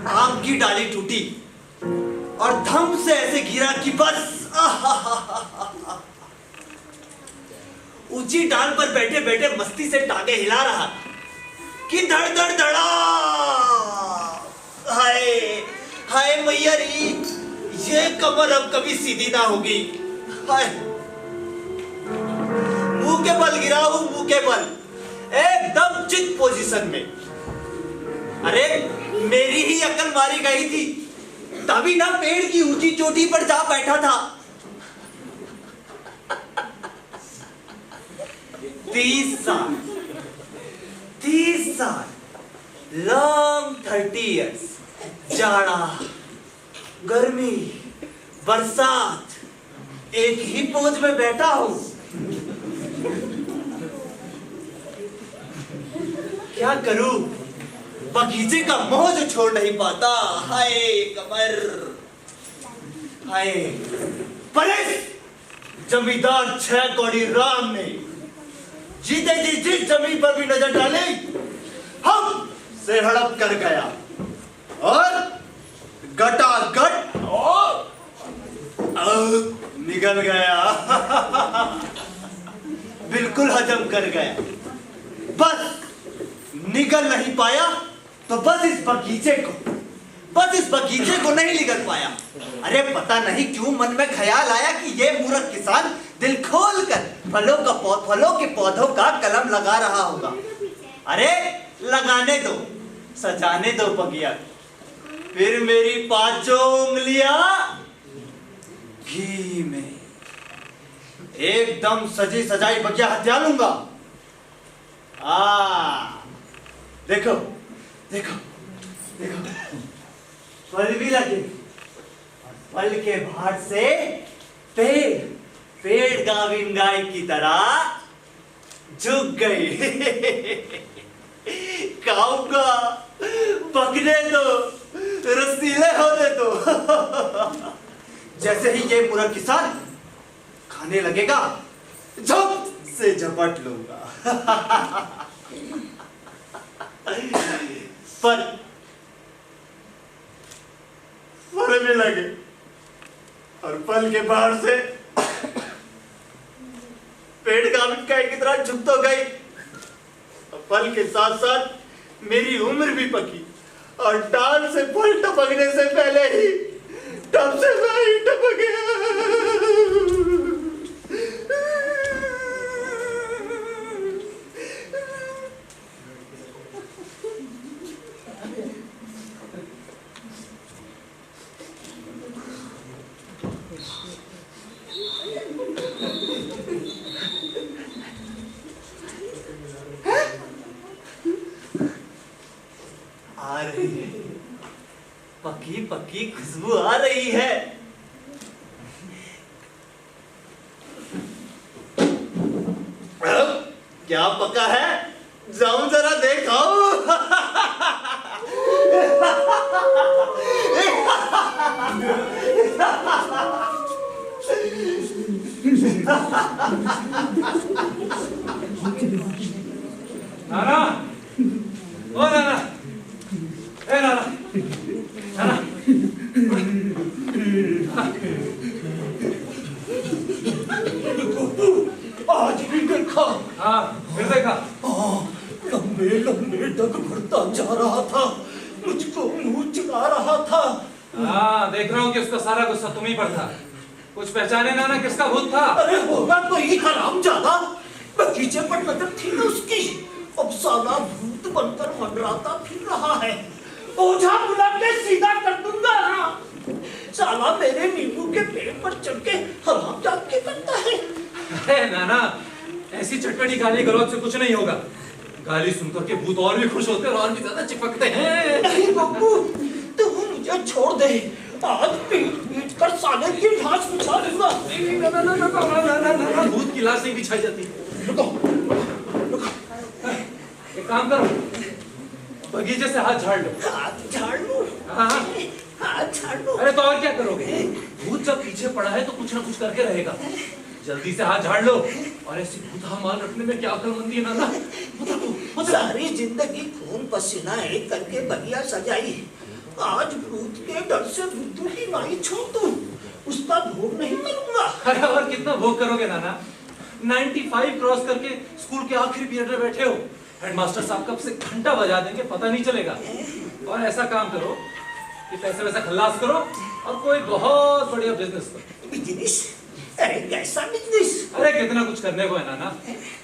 आम की डाली टूटी और धम से ऐसे गिरा कि बस ऊंची डाल पर बैठे बैठे मस्ती से टांगे हिला रहा कि धड़ धड़ धड़ा। हाय हाय मैया री, ये कमर अब कभी सीधी ना होगी। हाय, मुंह के बल गिरा हूं, मुंह के बल, एकदम चित पोजीशन में। अरे मेरी ही अकल मारी गई थी तभी ना पेड़ की ऊंची चोटी पर जा बैठा था। 30 साल, लॉन्ग 30 years, जाड़ा, गर्मी, बरसात, एक ही पोज में बैठा हूं। क्या करूं, बगीचे का मोह जो छोड़ नहीं पाता। हाय कमर, हाय। परेश जमींदार 6 कौड़ी राम ने जीते जी जिस जमीन पर भी नजर डाली हम से हड़प कर गया और गटागट निगल गया। बिल्कुल हजम कर गया। बस निगल नहीं पाया तो बस इस बगीचे को नहीं निगल पाया। अरे पता नहीं क्यों मन में ख्याल आया कि ये मूर्ख किसान दिल खोल कर फलों के पौधों का कलम लगा रहा होगा। अरे लगाने दो, सजाने दो बगिया, फिर मेरी 5 उंगलियां घी में एकदम सजी सजाई बगिया हत्या लूंगा। देखो देखो देखो, फल भी लगे, फल के भार से पेड़ गाविन गाय की तरह झुक गई। खाऊंगा, पकने दो, रसीले होने दो। जैसे ही ये पूरा किसान खाने लगेगा झप से झपट लूंगा। फल में लगे और फल के बाहर से पेड़ गाविन गाय की तरह झुक तो गई। फल के साथ साथ मेरी उम्र भी पकी और डाल से फल टपकने से पहले ही टप से मैं ही टपक गया। आ रही है, पकी पकी खुशबू आ रही है। क्या पका है, जाऊं जरा देखाओ। नाना, ओ नाना, ए नाना, नाना, आज भी देखा। हाँ, फिर देखा। लंबे लंबे डग भरता जा रहा था, मुझको मुंह चुरा रहा था। हाँ, देख रहा हूँ कि उसका सारा गुस्सा तुम्ही पर था। कुछ पहचाने नाना किसका भूत था? अरे होगा तो ही हरामजादा, बगीचे पर नजर थी ना उसकी। अब साला भूत बनकर मंडराता फिर रहा है। ओझा बुला के सीधा कर दूंगा ना। साला मेरे नींबू के पेड़ पर चढ़ के हरामजाद के करता है। अरे नाना, ऐसी चटपटी गाली गलौज से कुछ नहीं होगा। गाली सुनकर के भूत और भी खुश होते हैं और भी ज्यादा चिपकते हैं। नहीं बब्बू, तू मुझे छोड़ दे। आज पीट कर साले की लाश बिछा दूंगा। भूत की लाश नहीं बिछाई जाती। रुको, एक काम करो, बगीचे से हाथ झाड़ लो। हाथ झाड़ लो? हाँ, हाथ झाड़ लो। अरे तो और क्या करोगे? भूत जब पीछे पड़ा है तो कुछ ना कुछ करके रहेगा। जल्दी से हाथ झाड़ लो। और ऐसी भूता माल रखने में क्या अक्लमंदी है नाना। सारी जिंदगी खून पसीना एक करके बगिया सजाई आज भूत के डर से बुद्धू की माई छोड़ दूं, उसका भोग नहीं मिलूंगा। अरे और कितना भोग करोगे नाना? 95 क्रॉस करके स्कूल के आखिरी पीरियड में बैठे हो, हेडमास्टर साहब कब से घंटा बजा देंगे पता नहीं चलेगा। और ऐसा काम करो कि पैसे वैसा खल्लास करो और कोई बहुत बढ़िया बिजनेस करो। बिजनेस? अरे कैसा बिजनेस? अरे कितना कुछ करने को है नाना।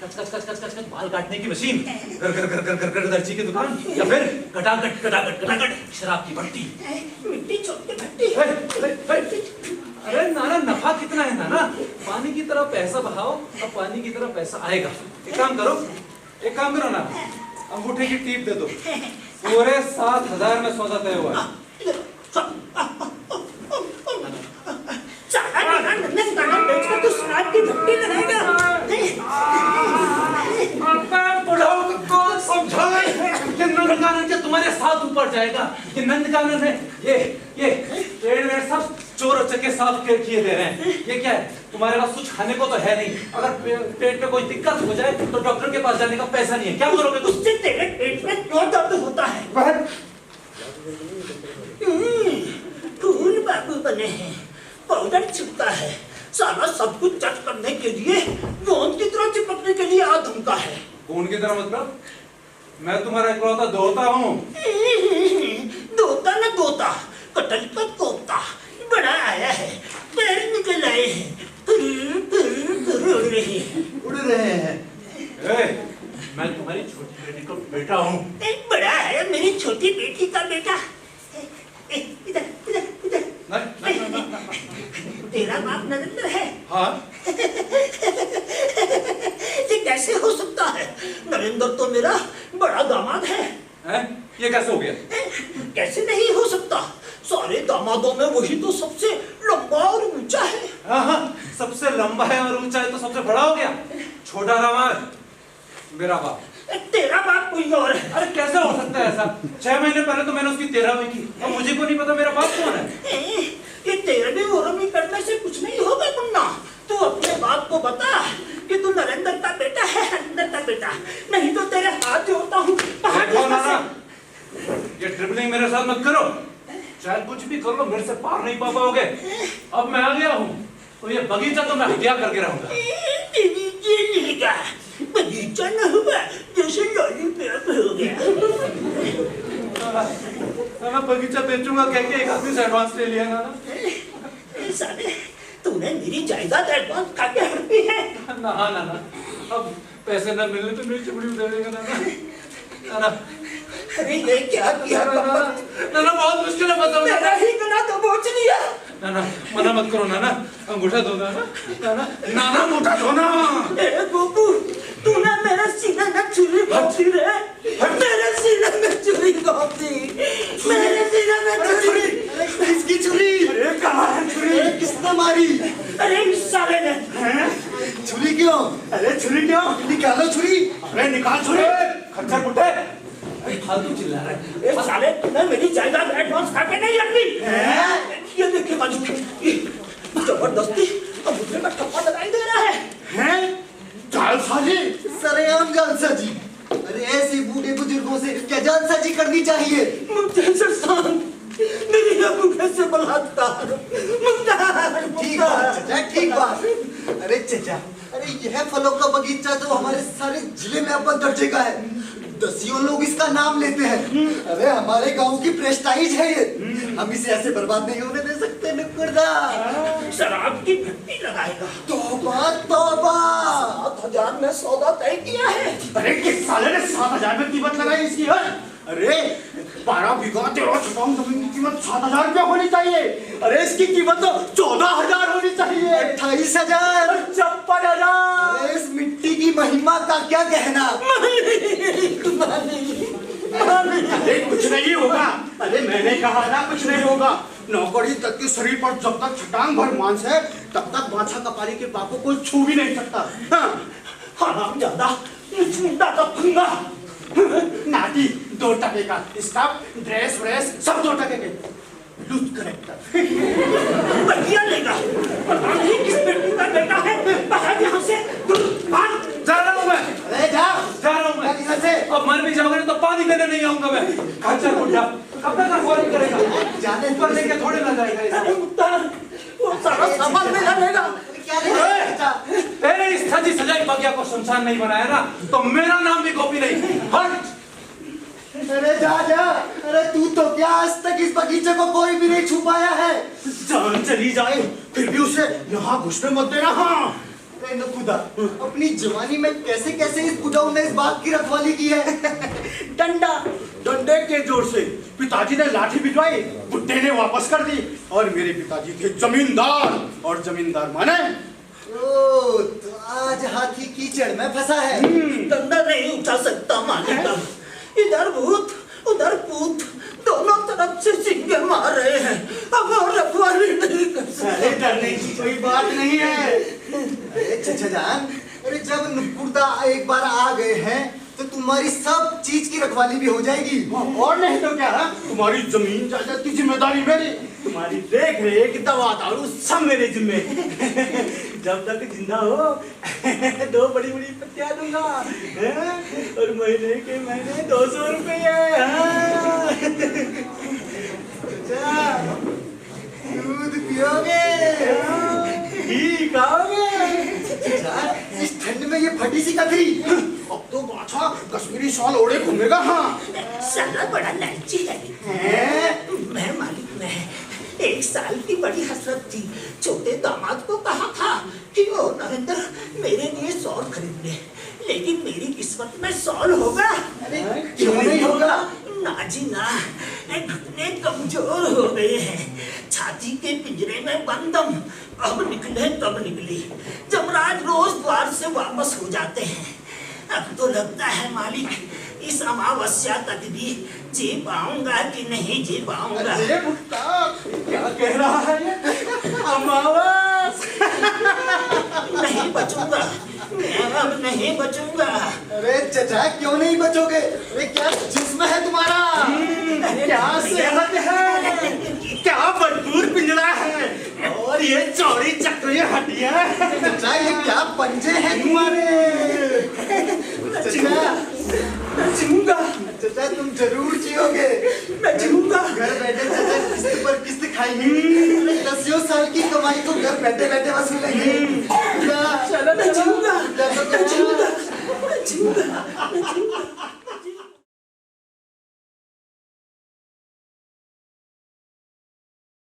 कच कच कच कच कच कच बाल काटने की मशीन, कर कर कर कर कर कर दर्जी की दुकान, या फिर कटाकट कटाकट कटाकट शराब की भट्टी। मिट्टी छोड़ के भट्टी। अरे नाना नफा कितना है नाना? पानी की तरह पैसा बहाओ और पानी की तरह पैसा आएगा। एक काम करो ना, अंगूठे की टीप दे दो, पूरे 7,000 में सौदा तय हुआ है। बेचकर तो शराब की भट्टी लगाएगा। नंदकानन के तुम्हारे साथ ऊपर जाएगा। ये नंदकानन है, ये पेड़ वेड़ सब चोर उचक्के साफ किए दे रहे हैं। ये क्या है? तुम्हारे पास कुछ खाने को तो है नहीं, अगर पेट में कोई दिक्कत हो जाए तो डॉक्टर के पास जाने का पैसा नहीं है, क्या करोगे तुम? उससे तेरे पेट में क्यों दर्द होता है? कौन बाबू बने हैं, पाउडर छिपता है, सारा सब कुछ जज करने के लिए गोंद की तरह चिपकने के लिए आदम का है। कौन की तरह मतलब? मैं तुम्हारा इकलौता दोता हूँ। दोता न दोता, कटल का तोता। बड़ा आया है, पैर निकल आए हैं, उड़ रहे हैं। मैं तुम्हारी छोटी बेटी का बेटा हूँ। एक बड़ा है मेरी छोटी बेटी का बेटा। इधर इधर इधर। तेरा बाप नरेंद्र है? हाँ। ये कैसे हो सकता है? नरेंद्र तो मेरा बड़ा दामाद है। ये कैसे हो गया? कैसे नहीं हो सकता? सारे दामादों में वही तो सबसे लंबा और ऊंचा है। हाँ, सबसे लंबा है और ऊंचा है तो सबसे बड़ा हो गया। छोटा दामाद मेरा बाप। तेरा बाप कोई और है। अरे कैसे हो सकता है ऐसा? 6 महीने पहले तो मैंने उसकी 13वीं की और मुझे को नहीं पता मेरा बाप कौन है। ये 13वीं 14वीं करने से कुछ नहीं होगा मुन्ना। तू अपने बाप को बता कि तू नरेंद्र का बेटा है, नरेंद्र का बेटा। नहीं तो तेरे हाथ जोड़ता हूँ। ये ट्रिपलिंग मेरे साथ मत करो, चाहे कुछ भी करो मेरे से पार नहीं पा पाओगे। अब मैं आ गया हूँ तो ये बगीचा तो मैं हत्या करके रहूंगा। बगीचा न हुआ जैसे लॉलीपॉप हो गया। मैं बगीचा बेचूंगा कह के एक आदमी से एडवांस ले लिया ना। साले तूने मेरी जायदाद एडवांस काटे हड़पी है। ना अब पैसे न मिलने तो मेरी चिमड़ी उधेड़ देगा ना। अरे ये क्या किया? ना बहुत मुश्किल है, बताओ। मेरा ही गला तो बोझ लिया। ना मना मत करो ना, अंगूठा दो ना। अंगूठा दो ना। ए गोपू, तूने मेरा सीना में छुरी घोंपी रे। मेरे सीने में छुरी घोंपी। मेरे सीने में छुरी। किसकी छुरी? अरे कहाँ है छुरी? किसने मारी? अरे इस साले ने। छुरी क्यों? अरे छुरी क्यों? निकालो छुरी। अरे निकाल छुरी। खच्चर बुड्ढे, फालतू चिल्ला रहा है। ए साले तूने मेरी जायदाद एडवांस काटे नहीं रखी। ये देखिए बाजू, जबरदस्ती अंगूठे में ठप्पा लगाई दे रहा है। जालसाजी? सरेआम जालसाजी। अरे ऐसे बूढ़े बुजुर्गों से क्या जालसाजी करनी चाहिए? मुझे शांत, मेरी अंगूठे से बलात्कार। ठीक बात चचा, ठीक बात। अरे चचा, अरे यह फलों का बगीचा तो हमारे सारे जिले में अपन दर्जे का है। दसियों लोग इसका नाम लेते हैं। अरे हमारे गांव की प्रेस्टाइज है ये। हम इसे ऐसे बर्बाद नहीं होने दे सकते। नुकुरदा शराब की भट्टी लगाएगा। तौबा तौबा। 7,000 में सौदा तय किया है। अरे किस साले ने 7,000 में कीमत लगाई इसकी? अरे 12 बीघा 13 छपाऊ जमीन की कीमत 7,000 रुपया होनी चाहिए। अरे इसकी कीमत तो 14,000 होनी चाहिए। 28,000, 56,000। इस मिट्टी की महिमा का क्या कहना? अरे कुछ नहीं होगा। अरे मैंने कहा ना कुछ नहीं होगा। नौकरी तक के शरीर पर जब तक छटांग भर मांस है तब तक बाछा कपाली के बापों को छू भी नहीं सकता। हराम ज्यादा, मुझे फंगा। नाटी 2 टके का स्टफ, ड्रेस व्रेस सब 2 टके के। लूट करेक्टर बढ़िया लेगा। पता नहीं किस बेटी का बेटा है। बाहर यहाँ से भाग। जा रहा हूँ मैं। अरे जा जा रहा हूँ मैं। इधर से। अब मर भी जाओगे तो पानी देने नहीं आऊंगा मैं। खच्चर बुड्ढा। कब तक रखवाली करेगा? जाने ऊपर लेके थोड़े ना जाएगा ये अरे सब। मुख्तार वो सारा सामान मेरा रहेगा। क्या नहीं चाचा? तेरे इस सजी सजाई बगिया को शमशान नहीं बनाया ना तो मेरा नाम भी गोपी नहीं। हट। अरे जा जा, अरे तू तो क्या आज तक इस बगीचे को कोई भी नहीं छुपाया है। जान चली जाए फिर भी उसे यहाँ घुसने मत देना। हाँ अरे नखुदा, अपनी जवानी में कैसे कैसे इस बुढ़ाऊ ने इस बात की रखवाली की है। डंडा डंडे के जोर से पिताजी ने लाठी भिजवाई, बुड्ढे ने वापस कर दी। और मेरे पिताजी थे जमींदार, और जमींदार माने ओ, तो आज हाथी कीचड़ में फंसा है। डंडा नहीं उठा सकता मालिक। इधर भूत उधर पूत दोनों तरफ से सिंगे मार रहे हैं। अब और रखवाली नहीं कर अरे सकते। डरने की कोई बात नहीं है। अरे चचा जान, अरे जब नुकुरदा एक बार आ गए हैं तो तुम्हारी सब चीज की रखवाली भी हो जाएगी। और नहीं तो क्या, तुम्हारी जमीन जायदाद की जिम्मेदारी मेरी, तुम्हारी देख रेख दवा दारू सब मेरे जिम्मे। जब तक जिंदा हो 2 बड़ी बड़ी पट्टियां दूंगा, और महीने के महीने 200 रुपये। दूध पियोगे? ठीक आओगे। चचा, इस ठंड में ये फटी सी कतरी। अब तो बाछा कश्मीरी शॉल ओढ़े घूमेगा। हाँ साला बड़ा लालची है। मैं मालिक में 1 साल की बड़ी हसरत थी। छोटे दामाद को कहा था कि ओ नरेंद्र मेरे लिए शॉल खरीद ले, लेकिन मेरी किस्मत में शॉल होगा। अरे क्यों नहीं होगा? ना जी ना, घुटने कमजोर हो गए हैं। छाती के पिंजरे में बंदम अब निकले तब निकली। जमराज रोज द्वार से वापस हो जाते हैं। अब तो लगता है मालिक इस अमावस्या तक भी जी पाऊंगा कि नहीं जी पाऊंगा। अरे मुक्ता क्या कह रहा है ये? अमावस नहीं बचूंगा, मैं अब नहीं बचूंगा। अरे चचा क्यों नहीं बचोगे? अरे क्या जिस्म है तुम्हारा? क्या सेहत है, क्या भरपूर पिंजरा है, और ये चौड़ी चक्री हड्डियां। चचा ये क्या पंजे हैं तुम्हारे? चचा, जीऊंगा, चचा तुम जरूर जियोगे। मैं जीऊंगा। घर बैठे चचा किस्त पर किस्त खाएंगे। अरे 10 साल की कमाई तो घर बैठे बैठे वसूलेंगे। चलो मैं जीऊंगा, मैं जीऊंगा, मैं जीऊंगा।